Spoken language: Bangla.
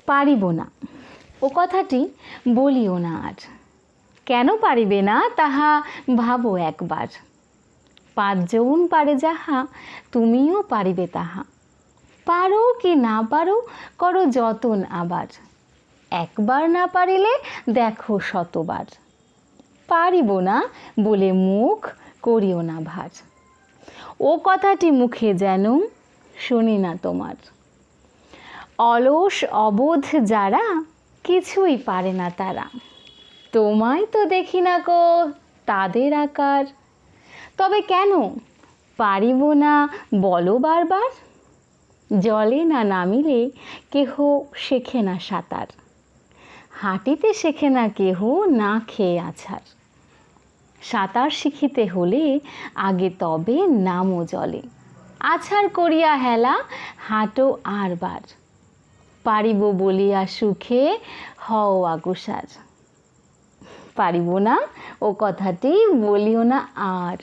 পারিব না ও কথাটি বলিও না আর। কেন পারিবে না তাহা ভাবো একবার। 5 জন পারে যাহা তুমিও পারিবে তাহা। পারো কি না পারো করো যতন আবার। একবার না পারিলে দেখো শতবার। পারিব না বলে মুখ করিও না ভার। ও কথাটি মুখে যেন শুনি না তোমার। অলস অবোধ যারা কিছুই পারে না তারা। তোমায় তো দেখি না কো তাদের আকার। তবে কেন পারিব না বলো বারবার। জলে না নামিলে কেহ শেখে না সাঁতার। হাঁটিতে শেখে না কেহ না খেয়ে আছাড়। সাঁতার শিখিতে হলে আগে তবে নামো জলে। আছাড় করিয়া হেলা হাঁটো আর বার। পারিব বলিয়া সুখে হও আগুসার। পারিব না ও কথাটি বলিও না আর।